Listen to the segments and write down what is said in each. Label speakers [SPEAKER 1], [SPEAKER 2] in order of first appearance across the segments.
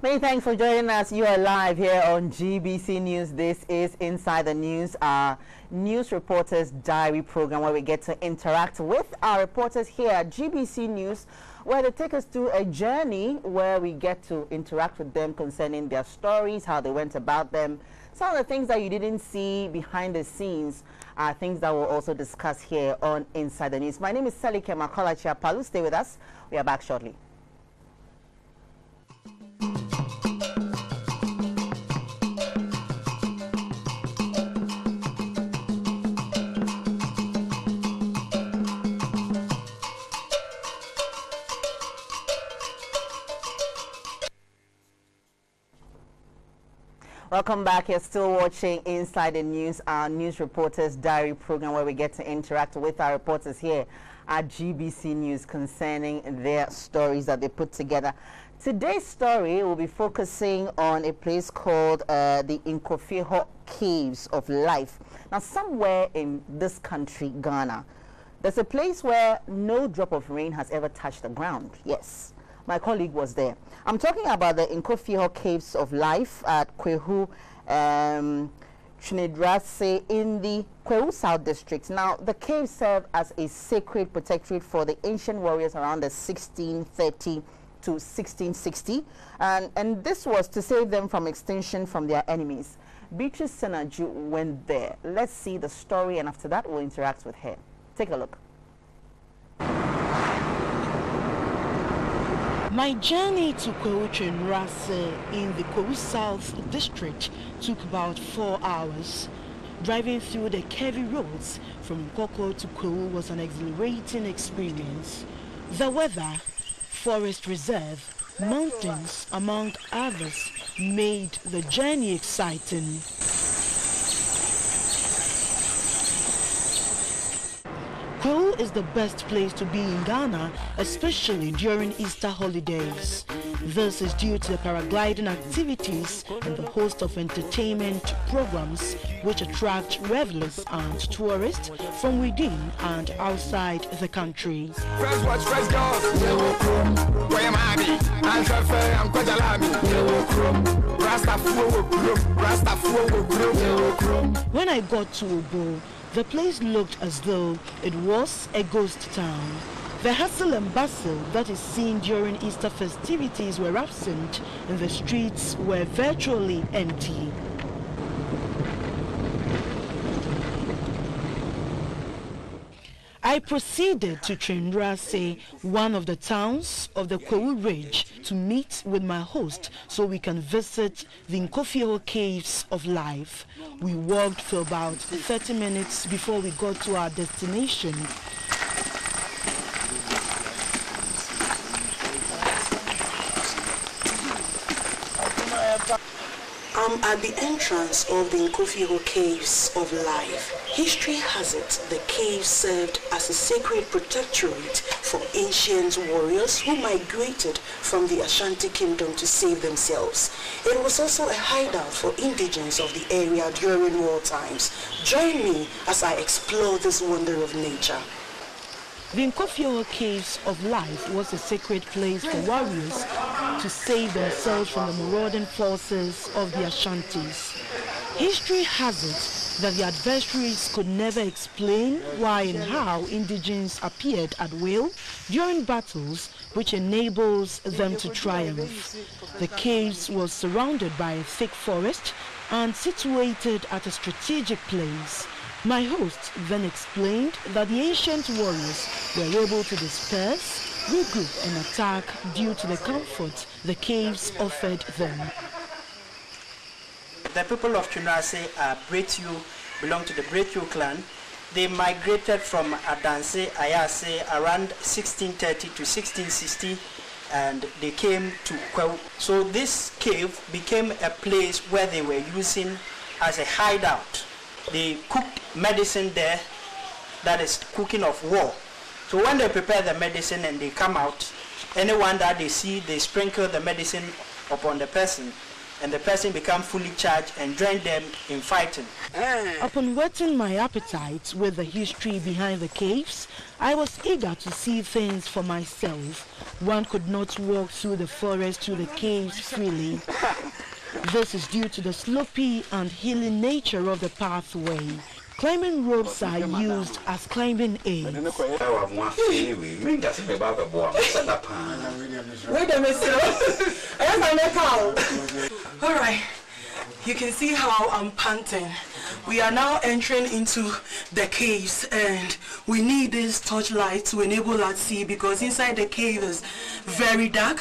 [SPEAKER 1] Many thanks for joining us. You are live here on GBC News. This is Inside the News, our news reporters diary program where we get to interact with our reporters here at GBC News, where they take us through a journey where we get to interact with them concerning their stories, how they went about them, some of the things that you didn't see behind the scenes, things that we'll also discuss here on Inside the News. My name is Selike Makolachi-Apalu. Stay with us. We are back shortly. Welcome back. You're still watching Inside the News, our news reporters diary program where we get to interact with our reporters here at GBC News concerning their stories that they put together. Today's story will be focusing on a place called the Nkofieho Caves of Life. Now, somewhere in this country, Ghana, there's a place where no drop of rain has ever touched the ground. Yes. My colleague was there. I'm talking about the Nkofieho Caves of Life at Kwahu Twenedurase in the Kwahu South District. Now, the caves serve as a sacred protectorate for the ancient warriors around the 1630 to 1660, and this was to save them from extinction from their enemies. Beatrice Senaju went there. Let's see the story, and after that, we'll interact with her. Take a look.
[SPEAKER 2] My journey to Kwahu Twenedurase in the Kwahu South District took about 4 hours. Driving through the curvy roads from Nkoko to Kwahu was an exhilarating experience. The weather, forest reserve, mountains, among others, made the journey exciting. Kwahu is the best place to be in Ghana, especially during Easter holidays. This is due to the paragliding activities and the host of entertainment programs which attract revelers and tourists from within and outside the country. When I got to Obo, the place looked as though it was a ghost town. The hustle and bustle that is seen during Easter festivities were absent, and the streets were virtually empty. I proceeded to Twenedurase, one of the towns of the Kwahu Ridge, to meet with my host so we can visit the Nkofieho Caves of Life. We walked for about 30 minutes before we got to our destination. I'm at the entrance of the Nkofieho Caves of Life. History has it the caves served as a sacred protectorate for ancient warriors who migrated from the Ashanti Kingdom to save themselves. It was also a hideout for indigents of the area during war times. Join me as I explore this wonder of nature. The Nkofieho Caves of Life was a sacred place for warriors to save themselves from the marauding forces of the Ashantis. History has it that the adversaries could never explain why and how indigents appeared at will during battles, which enables them to triumph. The caves was surrounded by a thick forest and situated at a strategic place. My host then explained that the ancient warriors were able to disperse, regroup and attack due to the comfort the caves offered them.
[SPEAKER 3] The people of Twenedurase are Bretu, belong to the Bretu clan. They migrated from Adanse, Ayase around 1630 to 1660, and they came to Kwahu. So this cave became a place where they were using as a hideout. They cooked medicine there, that is cooking of war. So when they prepare the medicine and they come out, anyone that they see, they sprinkle the medicine upon the person, and the person become fully charged and join them in fighting.
[SPEAKER 4] Upon whetting my appetite with the history behind the caves, I was eager to see things for myself. One could not walk through the forest to the caves freely. This is due to the slopey and hilly nature of the pathway. Climbing ropes are used as climbing aids.
[SPEAKER 5] Wait a minute. All right. You can see how I'm panting. We are now entering into the caves, and we need this torchlight to enable us to see, because inside the cave is very dark,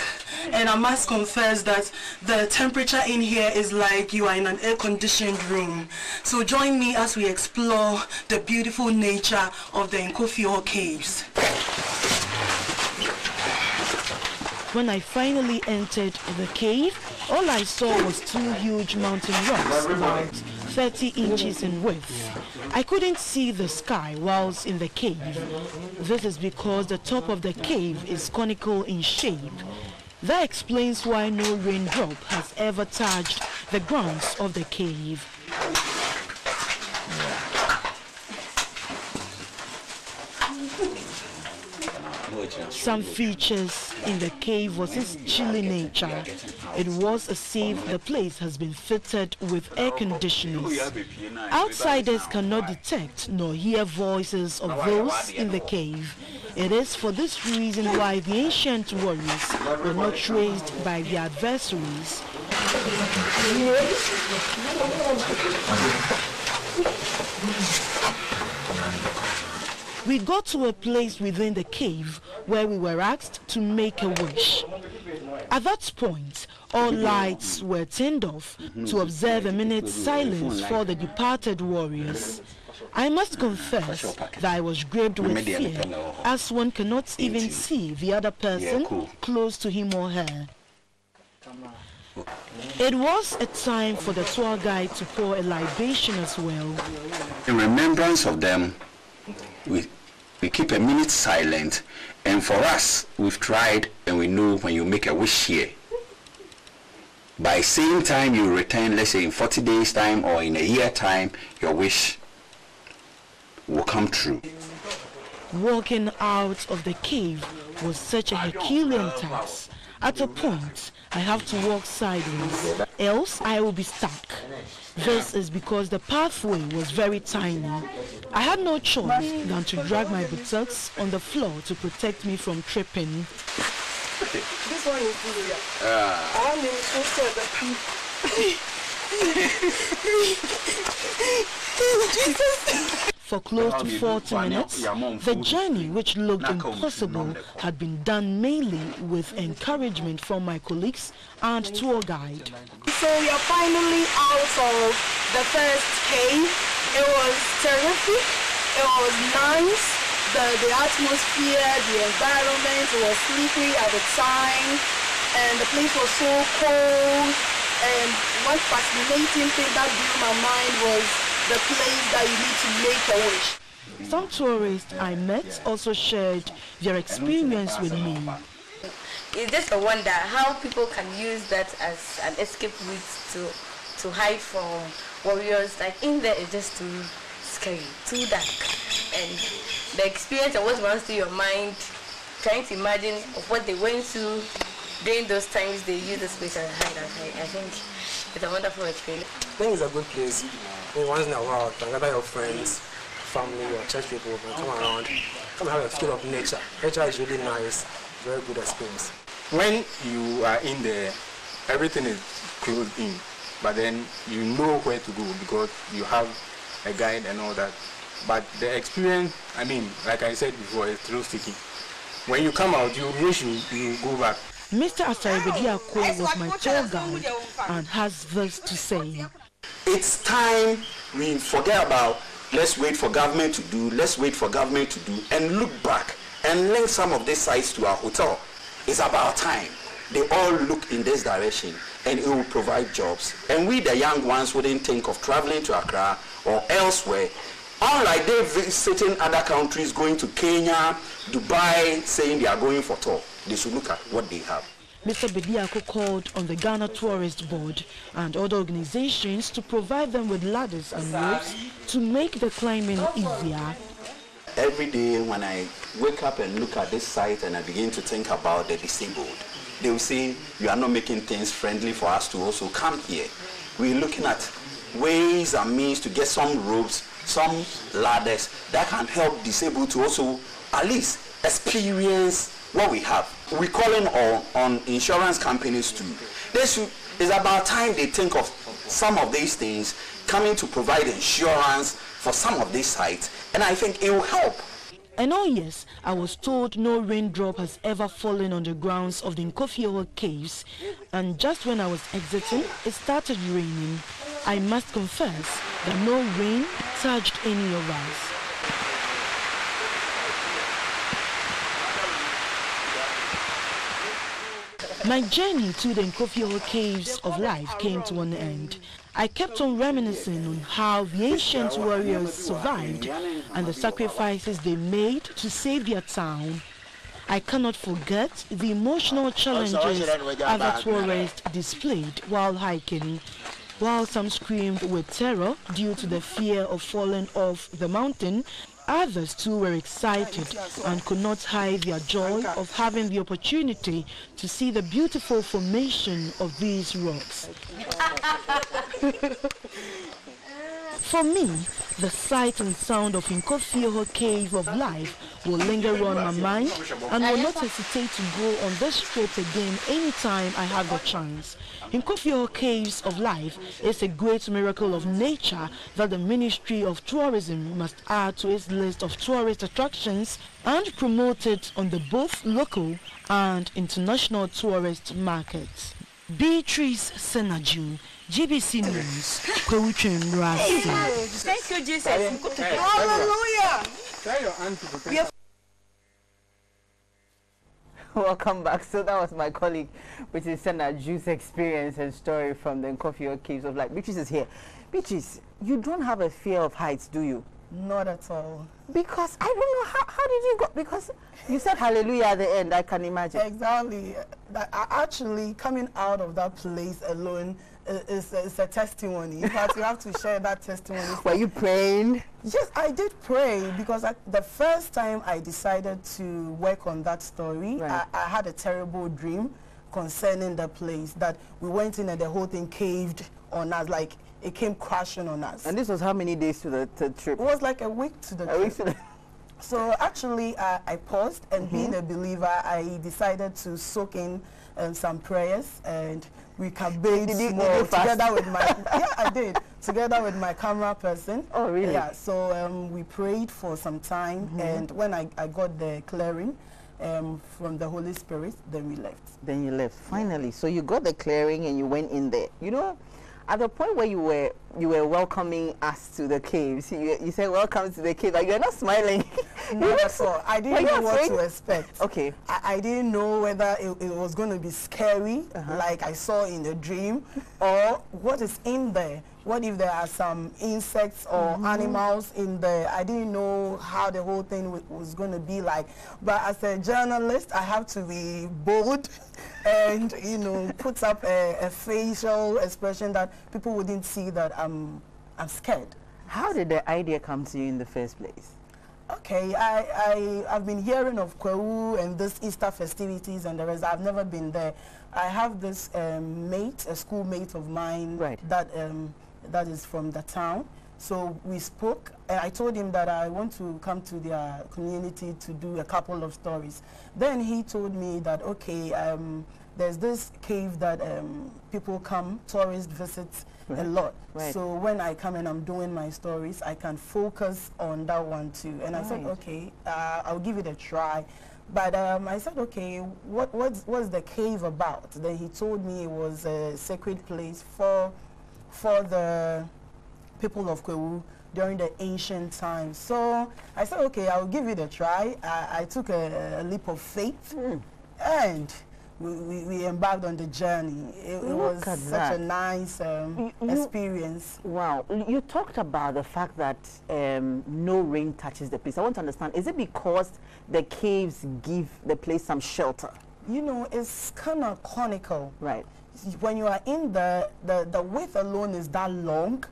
[SPEAKER 5] and I must confess that the temperature in here is like you are in an air-conditioned room. So join me as we explore the beautiful nature of the Nkofieho caves.
[SPEAKER 4] When I finally entered the cave, all I saw was two huge mountain rocks about 30 inches in width. I couldn't see the sky whilst in the cave. This is because the top of the cave is conical in shape. That explains why no raindrop has ever touched the grounds of the cave. Some features in the cave was its chilly nature. It was as if the place has been fitted with air conditioners. Outsiders cannot detect nor hear voices of those in the cave. It is for this reason why the ancient warriors were not traced by their adversaries. We got to a place within the cave where we were asked to make a wish. At that point, all lights were turned off to observe a minute's silence for the departed warriors. I must confess that I was gripped with fear, as one cannot even see the other person close to him or her. It was a time for the tour guide to pour a libation as well.
[SPEAKER 6] In remembrance of them, we keep a minute silent, and for us, we've tried, and we know when you make a wish here, by same time you return, let's say in 40 days time or in a year time, your wish will come true.
[SPEAKER 4] Walking out of the cave was such a Herculean task. At a point, I have to walk sideways, else I will be stuck. This is because the pathway was very tiny. I had no choice than to drag my buttocks on the floor to protect me from tripping.
[SPEAKER 5] This one is easier. I am interested in
[SPEAKER 4] For close to 40 minutes, the journey, which looked impossible, had been done mainly with encouragement from my colleagues and tour guide.
[SPEAKER 5] So we are finally out of the first cave. It was terrific. It was nice. The atmosphere, the environment was slippery at the time, and the place was so cold. And one fascinating thing that blew my mind was the place that you need to make a wish.
[SPEAKER 4] Some tourists I met also shared their experience with me.
[SPEAKER 7] It's just a wonder how people can use that as an escape route to hide from warriors. Like in there, it's just too scary, too dark, and the experience of what runs through your mind, trying to imagine of what they went through during those times they use this place as a hideout. I think it's a wonderful experience.
[SPEAKER 8] I think it's a good place. Once in a while, you can gather your friends, family, or church people, and come around, come have a feel of nature. Nature is really nice, very good experience.
[SPEAKER 9] When you are in there, everything is closed in, but then you know where to go because you have a guide and all that. But the experience, I mean, like I said before, is thrill-seeking. When you come out, you wish you go back.
[SPEAKER 4] Mr. Asaribediako was my tour guide and has this to say.
[SPEAKER 6] It's time we forget about let's wait for government to do, and look back and link some of these sites to our hotel. it's about time they all look in this direction, and it will provide jobs. And we, the young ones, wouldn't think of traveling to Accra or elsewhere. Unlike they visiting other countries, going to Kenya, Dubai, saying they are going for tour. They should look at what they have.
[SPEAKER 4] Mr. Bediako called on the Ghana Tourist Board and other organizations to provide them with ladders and ropes to make the climbing easier.
[SPEAKER 6] Every day when I wake up and look at this site and I begin to think about the disabled, they will say, you are not making things friendly for us to also come here. We're looking at ways and means to get some ropes, some ladders that can help disabled to also at least experience what we have. We're calling on insurance companies too. It's about time they think of some of these things, coming to provide insurance for some of these sites, and I think it will help.
[SPEAKER 4] And oh yes, I was told no raindrop has ever fallen on the grounds of the Nkofieho caves, and just when I was exiting, it started raining. I must confess that no rain touched any of us. My journey to the Nkofieho caves of life came to an end. I kept on reminiscing on how the ancient warriors survived and the sacrifices they made to save their town. I cannot forget the emotional challenges other tourists displayed while hiking. While some screamed with terror due to the fear of falling off the mountain, others too were excited and could not hide their joy of having the opportunity to see the beautiful formation of these rocks. For me, the sight and sound of Nkofieho Cave of Life will linger on my mind and will not hesitate to go on this trip again anytime I have the chance. Nkofieho Caves of Life is a great miracle of nature that the Ministry of Tourism must add to its list of tourist attractions and promote it on the both local and international tourist markets. Beatrice Senaju, GBC News, Kwahu Twenedurase.
[SPEAKER 7] Thank you, Jesus. Hallelujah.
[SPEAKER 1] Welcome back. So that was my colleague, which is Senaju's experience and story from the Nkofieho Caves of Life. Beatrice is here. Beatrice, you don't have a fear of heights, do you?
[SPEAKER 5] Not at all.
[SPEAKER 1] Because I don't know, how did you go? Because you said hallelujah at the end, I can imagine.
[SPEAKER 5] Exactly. Actually, coming out of that place alone is a testimony. In fact, you have to share that testimony.
[SPEAKER 1] Were you praying?
[SPEAKER 5] Yes, I did pray because the first time I decided to work on that story,
[SPEAKER 1] right,
[SPEAKER 5] I had a terrible dream concerning the place that we went in and the whole thing caved on us, like it came crashing on us.
[SPEAKER 1] And this was how many days to the trip?
[SPEAKER 5] It was like a week to the trip. So actually, I paused, and being a believer, I decided to soak in some prayers, and we campaigned more together with my I did, together with my camera person.
[SPEAKER 1] Oh, really?
[SPEAKER 5] Yeah. So we prayed for some time, and when I got the clearing from the Holy Spirit, then we left.
[SPEAKER 1] Then you left, finally. So you got the clearing and you went in there. You know, at the point where you were welcoming us to the caves, you said welcome to the cave, but you're not smiling.
[SPEAKER 5] No, that's all. I didn't know what to expect.
[SPEAKER 1] Okay.
[SPEAKER 5] I didn't know whether it was going to be scary, like I saw in the dream, or what is in there. What if there are some insects or animals in there? I didn't know how the whole thing was going to be like. But as a journalist, I have to be bold and, you know, put up a facial expression that people wouldn't see that I'm scared.
[SPEAKER 1] How did the idea come to you in the first place?
[SPEAKER 5] Okay, I've been hearing of Kwahu and this Easter festivities and the rest. I've never been there. I have this mate, a schoolmate of mine,
[SPEAKER 1] right,
[SPEAKER 5] that is from the town. So we spoke, and I told him that I want to come to their community to do a couple of stories. Then he told me that, okay, there's this cave that people come, tourists visit a lot.
[SPEAKER 1] Right.
[SPEAKER 5] So when I come and I'm doing my stories, I can focus on that one too. And I said, okay, I'll give it a try. But I said, okay, what's the cave about? Then he told me it was a sacred place for the people of Kwahu during the ancient times. So I said, okay, I'll give it a try. I took a leap of faith, and we embarked on the journey. It was such a nice experience.
[SPEAKER 1] Wow. You talked about the fact that no rain touches the place. I want to understand, is it because the caves give the place some shelter?
[SPEAKER 5] You know, it's kind of conical.
[SPEAKER 1] Right.
[SPEAKER 5] When you are in the width alone is that long,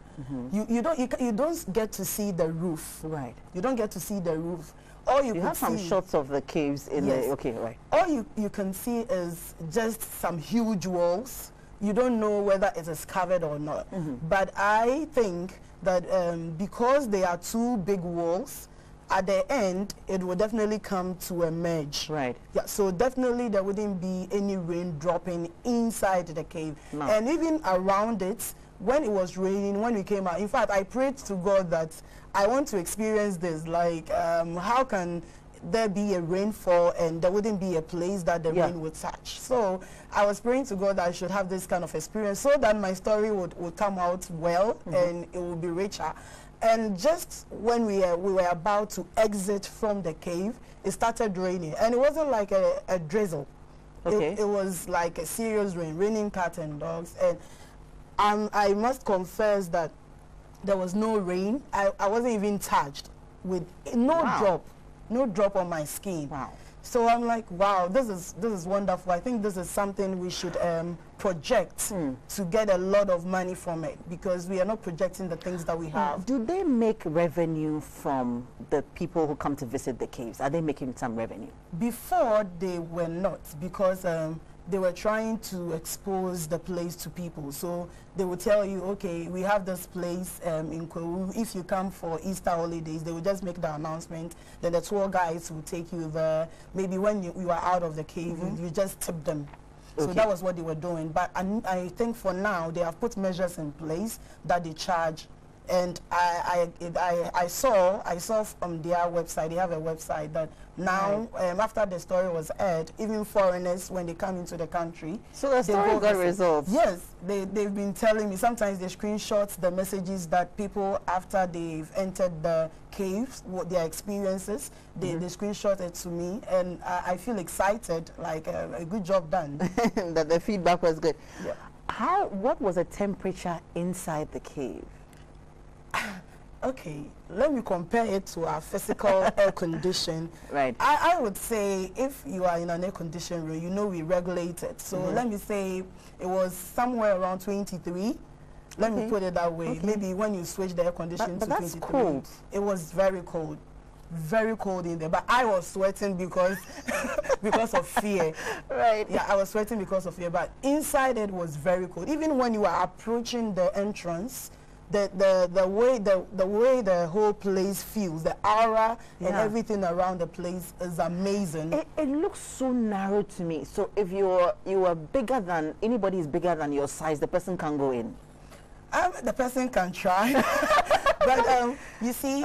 [SPEAKER 5] you don't get to see the roof.
[SPEAKER 1] Right.
[SPEAKER 5] You don't get to see the roof. All you
[SPEAKER 1] have some shots of the caves in the, okay, right.
[SPEAKER 5] All you can see is just some huge walls. You don't know whether it is covered or not. But I think that because they are two big walls, at the end, it will definitely come to a merge.
[SPEAKER 1] Right.
[SPEAKER 5] Yeah, so definitely there wouldn't be any rain dropping inside the cave.
[SPEAKER 1] No.
[SPEAKER 5] And even around it, when it was raining, when we came out, in fact, I prayed to God that I want to experience this. Like, how can there be a rainfall and there wouldn't be a place that the rain would touch? So I was praying to God that I should have this kind of experience so that my story would come out well and it would be richer. And just when we were about to exit from the cave, it started raining. And it wasn't like a drizzle.
[SPEAKER 1] Okay.
[SPEAKER 5] It was like a serious rain, raining cats and dogs. And I must confess that there was no rain. I wasn't even touched with no drop on my skin.
[SPEAKER 1] Wow.
[SPEAKER 5] So I'm like, wow, this is wonderful. I think this is something we should project to get a lot of money from it, because we are not projecting the things that we have.
[SPEAKER 1] Do they make revenue from the people who come to visit the caves? Are they making some revenue?
[SPEAKER 5] Before, they were not, because they were trying to expose the place to people. So they would tell you, okay, we have this place in Kwahu. If you come for Easter holidays, they would just make the announcement. Then the tour guides will take you there. Maybe when you are out of the cave, you just tip them. So that was what they were doing. But I think for now, they have put measures in place that they charge. And I saw from their website, they have a website that now, after the story was aired, even foreigners, when they come into the country.
[SPEAKER 1] So the story got results?
[SPEAKER 5] Yes, they've been telling me. Sometimes they screenshot the messages that people, after they've entered the caves, what their experiences, they screenshot it to me. And I feel excited, like a good job done.
[SPEAKER 1] That the feedback was good.
[SPEAKER 5] Yeah.
[SPEAKER 1] What was the temperature inside the cave?
[SPEAKER 5] Okay, let me compare it to our physical air condition.
[SPEAKER 1] Right.
[SPEAKER 5] I would say if you are in an air conditioned room, you know we regulate it. So let me say it was somewhere around 23. Let me put it that way. Maybe when you switch the air condition to 23.
[SPEAKER 1] That's cold.
[SPEAKER 5] It was very cold. Very cold in there. But I was sweating because because of fear.
[SPEAKER 1] Right.
[SPEAKER 5] Yeah, I was sweating because of fear. But inside it was very cold. Even when you are approaching the entrance, the way the whole place feels, the aura and everything around the place is amazing.
[SPEAKER 1] It looks so narrow to me. So if you are bigger than anybody is bigger than your size, the person can go in.
[SPEAKER 5] The person can try, but you see,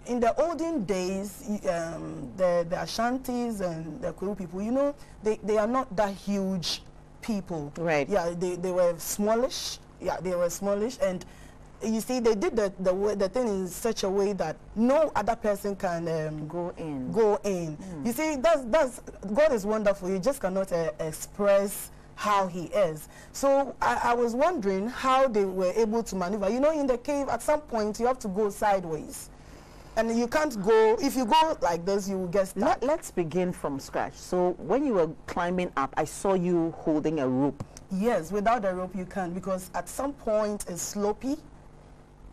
[SPEAKER 5] in the olden days, the Ashantis and the Kwahu people, you know, they are not that huge people.
[SPEAKER 1] Right.
[SPEAKER 5] Yeah, they were smallish. Yeah, they were smallish, and you see, they did the thing in such a way that no other person can
[SPEAKER 1] go in.
[SPEAKER 5] You see, that's God is wonderful. You just cannot express how he is. So I was wondering how they were able to maneuver. You know, in the cave, at some point, you have to go sideways. And you can't go, if you go like this, you will get stuck.
[SPEAKER 1] Let's begin from scratch. So when you were climbing up, I saw you holding a rope.
[SPEAKER 5] Yes, without a rope you can't, because at some point it's slopey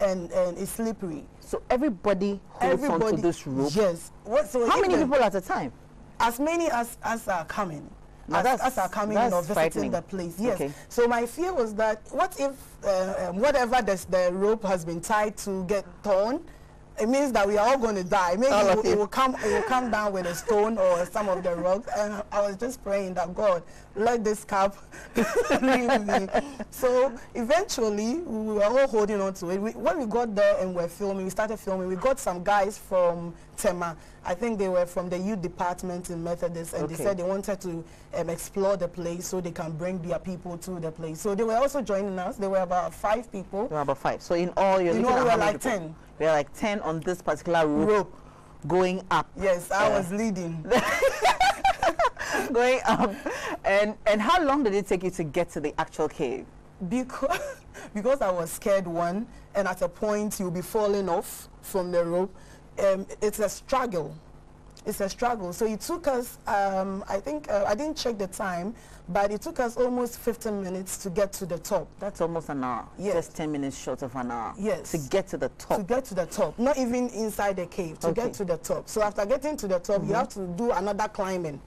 [SPEAKER 5] and it's slippery.
[SPEAKER 1] So everybody holds onto this rope?
[SPEAKER 5] Yes.
[SPEAKER 1] How many people at a time?
[SPEAKER 5] As many as are coming. As are coming or visiting the place. Yes. Okay. So my fear was that what if whatever the rope has been tied to get torn? It means that we are all going to die. Maybe it will come down with a stone or some of the rocks. And I was just praying that God, let this cap leave me. So eventually, we were all holding on to it. When we got there and we started filming, we got some guys from Tema. I think they were from the youth department in Methodist, and they said they wanted to explore the place so they can bring their people to the place. So they were also joining us. There were about 5 people.
[SPEAKER 1] There were about 5. So in all, we were like 10. We were like 10 on this particular rope going up.
[SPEAKER 5] Yes, I was leading.
[SPEAKER 1] Going up. And how long did it take you to get to the actual cave?
[SPEAKER 5] Because I was scared, one, and at a point you'll be falling off from the rope. It's a struggle. It's a struggle. So it took us, I think, I didn't check the time, but it took us almost 15 minutes to get to the top.
[SPEAKER 1] That's almost an hour.
[SPEAKER 5] Yes.
[SPEAKER 1] Just 10 minutes short of an hour.
[SPEAKER 5] Yes.
[SPEAKER 1] To get to the top.
[SPEAKER 5] To get to the top. Not even inside the cave, to get to the top. So after getting to the top, you have to do another climbing.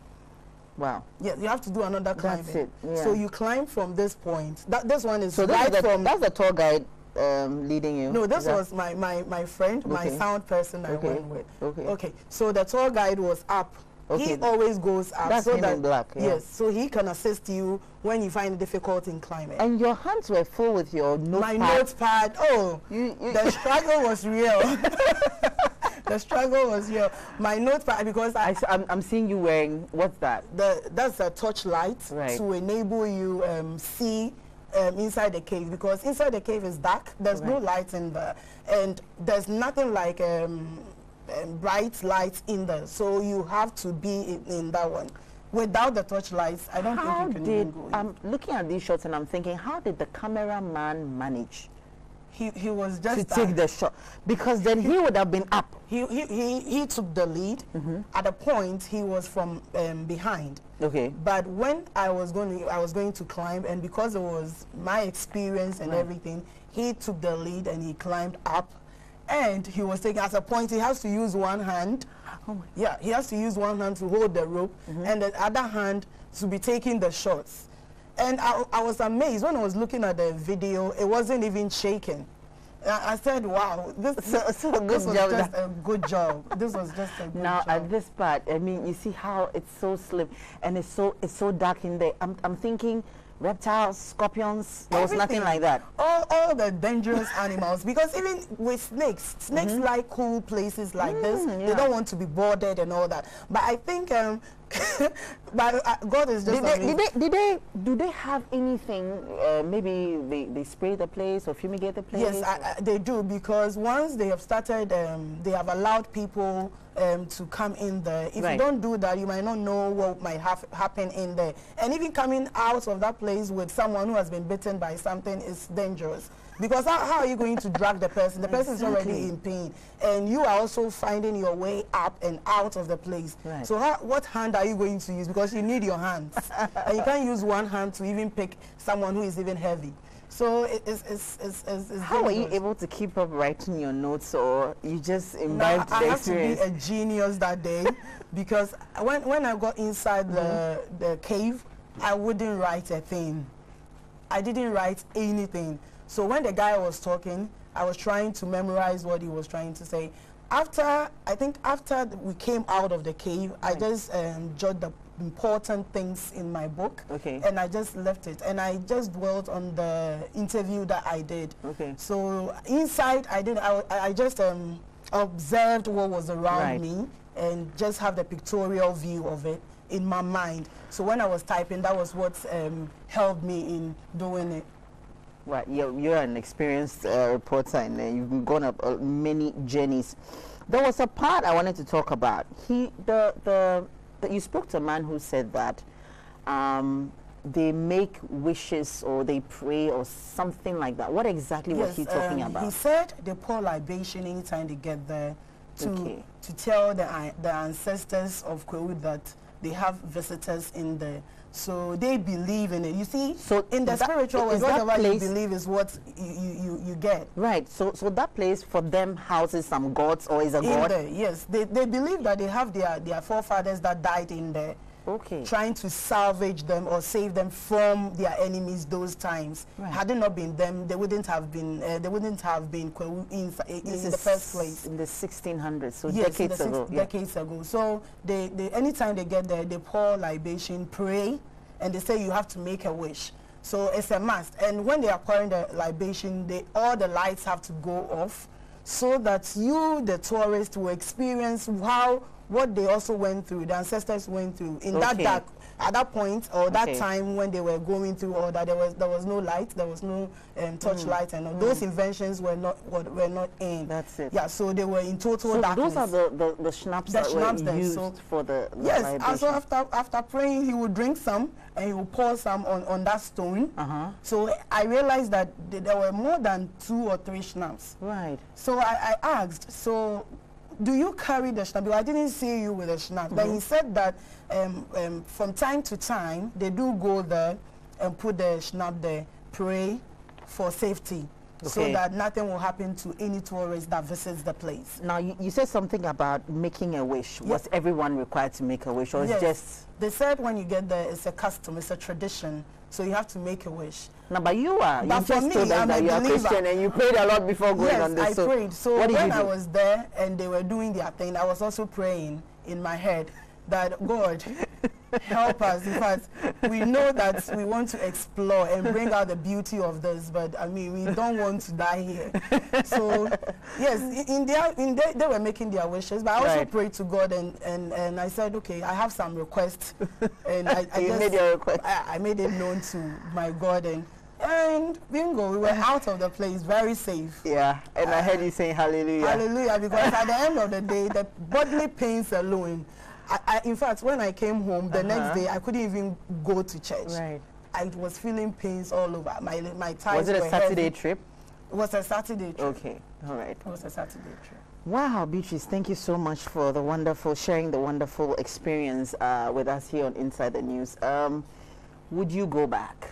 [SPEAKER 1] Wow.
[SPEAKER 5] Yeah, you have to do another climbing.
[SPEAKER 1] That's it. Yeah.
[SPEAKER 5] So you climb from this point. This one is
[SPEAKER 1] so
[SPEAKER 5] right from...
[SPEAKER 1] That's the tour guide leading you?
[SPEAKER 5] No, this was my friend, my sound person I went with. Okay. So the tour guide was up. He always goes up.
[SPEAKER 1] That's
[SPEAKER 5] so
[SPEAKER 1] him in black. Yeah.
[SPEAKER 5] Yes, so he can assist you when you find it difficult in climbing.
[SPEAKER 1] And your hands were full with your notepad.
[SPEAKER 5] My notepad. Oh, the struggle was real. The struggle was real. My notepad, because
[SPEAKER 1] I'm seeing you wearing, what's that?
[SPEAKER 5] That's a torchlight to enable you see inside the cave, because inside the cave is dark. There's no light in there, and there's nothing like bright lights in there. So you have to be in that one. Without the torchlights, I don't think you can even go in.
[SPEAKER 1] I'm looking at these shots and I'm thinking, how did the cameraman manage?
[SPEAKER 5] He was just
[SPEAKER 1] to take the shot, because then he would have been up.
[SPEAKER 5] He took the lead. At a point he was from behind.
[SPEAKER 1] Okay.
[SPEAKER 5] But when I was going to climb, and because it was my experience and everything, he took the lead and he climbed up. And he was taking, at a point he has to use one hand. Yeah, he has to use one hand to hold the rope, and the other hand to be taking the shots. And I was amazed when I was looking at the video. It wasn't even shaking. I said, "Wow, this was just a good job. This was just a good job."
[SPEAKER 1] Now at this part, I mean, you see how it's so slim and it's so dark in there. I'm thinking reptiles, scorpions. There was nothing like that.
[SPEAKER 5] All the dangerous animals, because even with snakes like cool places like this. They don't want to be boarded and all that. But I think but God is just
[SPEAKER 1] do they have anything, maybe they spray the place or fumigate the place?
[SPEAKER 5] Yes, they do, because once they have started, they have allowed people to come in there. If you don't do that, you might not know what might happen in there. And even coming out of that place with someone who has been bitten by something is dangerous. Because how are you going to drag the person? The person is already in pain. And you are also finding your way up and out of the place. Right. So what hand are you going to use? Because you need your hands. And you can't use one hand to even pick someone who is even heavy. So it's
[SPEAKER 1] how are you able to keep up writing your notes, or you just imbibed the experience?
[SPEAKER 5] I have to be a genius that day, because when I got inside the cave, I wouldn't write a thing. I didn't write anything. So when the guy was talking, I was trying to memorize what he was trying to say. I think after we came out of the cave, I just jotted the important things in my book, and I just left it, and I just dwelt on the interview that I did. So inside, I just observed what was around me and just have the pictorial view of it in my mind. So when I was typing, that was what helped me in doing it.
[SPEAKER 1] Right, you're an experienced reporter, and you've gone up many journeys. There was a part I wanted to talk about. You spoke to a man who said that they make wishes or they pray or something like that. What exactly was he talking about?
[SPEAKER 5] He said they pour libation anytime they get there to tell the ancestors of Kwahu that they have visitors in there. So they believe in it. You see, so in the spiritual world, whatever you believe is what you get.
[SPEAKER 1] Right. So that place for them houses some gods, or is a god?
[SPEAKER 5] There, yes. They believe that they have their forefathers that died in there. Trying to salvage them or save them from their enemies those times. Had it not been them, they wouldn't have been Kwahu in the first place.
[SPEAKER 1] In the 1600s, so
[SPEAKER 5] yes,
[SPEAKER 1] decades ago.
[SPEAKER 5] Decades ago. So they anytime they get there, they pour libation, pray, and they say you have to make a wish. So it's a must. And when they are pouring the libation, all the lights have to go off, so that you, the tourist, will experience how what they also went through, the ancestors went through in that dark, at that point or that time when they were going through all that, there was no light, there was no torchlight, and those inventions were not in.
[SPEAKER 1] That's it.
[SPEAKER 5] Yeah, so they were in total darkness.
[SPEAKER 1] Those are the schnapps that were used for the
[SPEAKER 5] yes.
[SPEAKER 1] libation.
[SPEAKER 5] So after praying, he would drink some and he would pour some on that stone. So I realized that there were more than 2 or 3 schnapps.
[SPEAKER 1] Right.
[SPEAKER 5] So I asked, so do you carry the schnapp? Because I didn't see you with a schnapp. Then he said that from time to time, they do go there and put the schnapp there, pray for safety, so that nothing will happen to any tourist that visits the place.
[SPEAKER 1] Now, you said something about making a wish. Was everyone required to make a wish, or it's just...
[SPEAKER 5] They said when you get there, it's a custom, it's a tradition, so you have to make a wish.
[SPEAKER 1] No, but you are.
[SPEAKER 5] But
[SPEAKER 1] you just
[SPEAKER 5] me,
[SPEAKER 1] told us that you are Christian and you prayed a lot before going on this.
[SPEAKER 5] Yes, I prayed. So
[SPEAKER 1] what did
[SPEAKER 5] when
[SPEAKER 1] you do?
[SPEAKER 5] I was there and they were doing their thing, I was also praying in my head that, God, help us. In fact, we know that we want to explore and bring out the beauty of this, but I mean, we don't want to die here. So, yes, they were making their wishes, but I also prayed to God and I said, okay, I have some requests. And I
[SPEAKER 1] made your request.
[SPEAKER 5] I made it known to my God, and bingo, we were out of the place, very safe.
[SPEAKER 1] Yeah, and I heard you saying hallelujah.
[SPEAKER 5] Hallelujah, because at the end of the day, the bodily pains alone, in fact, when I came home the next day, I couldn't even go to church.
[SPEAKER 1] Right.
[SPEAKER 5] I was feeling pains all over. My thighs
[SPEAKER 1] were
[SPEAKER 5] Was it
[SPEAKER 1] a Saturday trip?
[SPEAKER 5] It was a Saturday trip.
[SPEAKER 1] Okay, all right.
[SPEAKER 5] It was a Saturday trip.
[SPEAKER 1] Wow, Beatrice, thank you so much for sharing the wonderful experience with us here on Inside the News. Would you go back?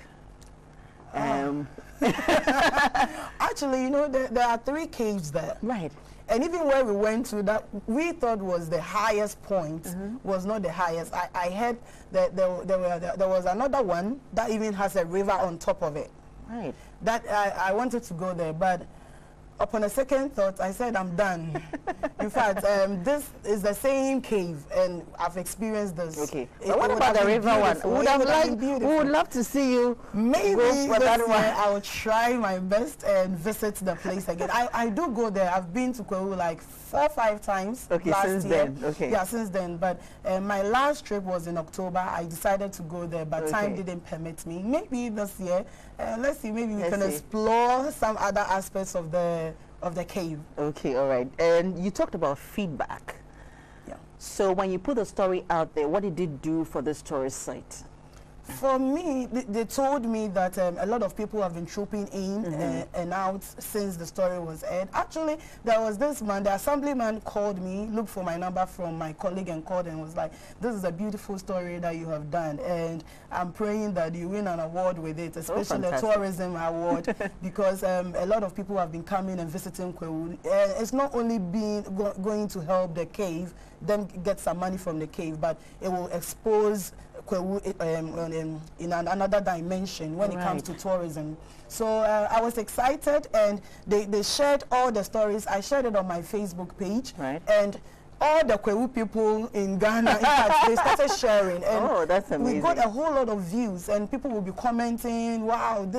[SPEAKER 5] Actually, you know, there are 3 caves there.
[SPEAKER 1] Right.
[SPEAKER 5] And even where we went to, that we thought was the highest point, was not the highest. I heard that there was another one that even has a river on top of it.
[SPEAKER 1] Right.
[SPEAKER 5] That I wanted to go there, but upon a second thought, I said, I'm done. In fact, this is the same cave, and I've experienced this.
[SPEAKER 1] Okay. But what about the river one? We would love to see you.
[SPEAKER 5] Maybe
[SPEAKER 1] go for that one.
[SPEAKER 5] I will try my best and visit the place again. I do go there. I've been to Kwahu like 4 or 5 times.
[SPEAKER 1] Okay, since then. Okay.
[SPEAKER 5] Yeah, since then. But my last trip was in October. I decided to go there, but time didn't permit me. Maybe this year, let's see. Maybe we can explore some other aspects of the cave. Okay,
[SPEAKER 1] all right. And you talked about feedback.
[SPEAKER 5] Yeah.
[SPEAKER 1] So when you put the story out there, what did it do for this tourist site?
[SPEAKER 5] For me, they told me that a lot of people have been trooping in and out since the story was aired. Actually, there was this man, the assemblyman called me, looked for my number from my colleague and called and was like, this is a beautiful story that you have done, and I'm praying that you win an award with it, especially a tourism award, because a lot of people have been coming and visiting Kwahu. It's not only going to help the cave, them get some money from the cave, but it will expose Kwahu in another dimension when it comes to tourism. So I was excited, and they shared all the stories. I shared it on my Facebook page, and all the Kwahu people in Ghana, in fact, they started sharing. And
[SPEAKER 1] that's amazing.
[SPEAKER 5] We got a whole lot of views, and people will be commenting, wow,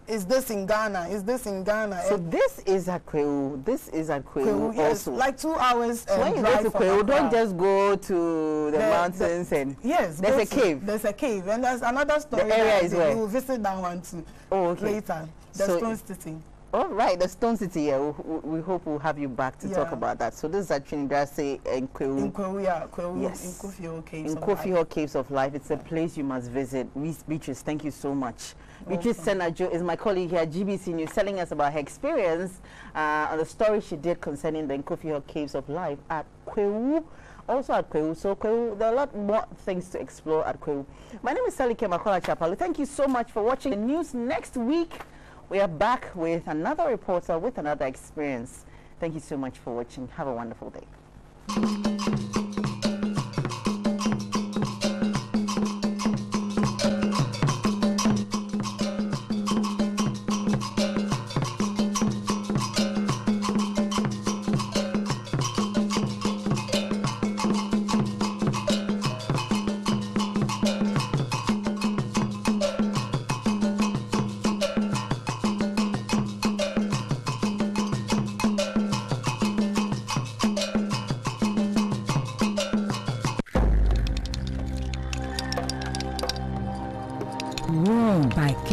[SPEAKER 5] is this in Ghana? Is this in Ghana?
[SPEAKER 1] So this is at Kwahu. This is at Kwahu
[SPEAKER 5] yes,
[SPEAKER 1] also.
[SPEAKER 5] like 2 hours
[SPEAKER 1] so when you go to Kwahu, don't just go to the mountains and...
[SPEAKER 5] Yes.
[SPEAKER 1] There's a cave.
[SPEAKER 5] There's a cave. And there's another story.
[SPEAKER 1] The area is where?
[SPEAKER 5] We will visit that one too. Later. The Stone City.
[SPEAKER 1] All right, the Stone City, yeah, we hope we'll have you back to talk about that. So this is at Twenedurase and Kwahu.
[SPEAKER 5] In Kwahu, yeah, Kwahu,
[SPEAKER 1] yes.
[SPEAKER 5] in Nkofieho Caves
[SPEAKER 1] in Nkofieho Caves of Life. It's a place you must visit. Beatrice, thank you so much. Beatrice Senajo is my colleague here at GBC News, telling us about her experience on the story she did concerning the Nkofieho Caves of Life at Kwahu. Also at Kwahu. So Kwahu, there are a lot more things to explore at Kwahu. My name is Sally Kemakola Chapalu. Thank you so much for watching the news. Next week, we are back with another reporter with another experience. Thank you so much for watching. Have a wonderful day.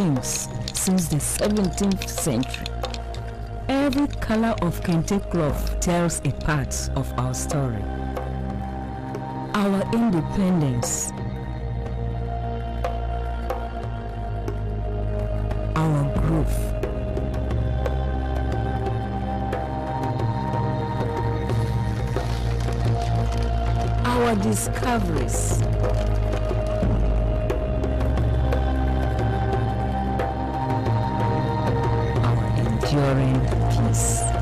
[SPEAKER 10] kings since the 17th century. Every color of kente cloth tells a part of our story. Our independence, our growth, our discoveries, our enduring peace.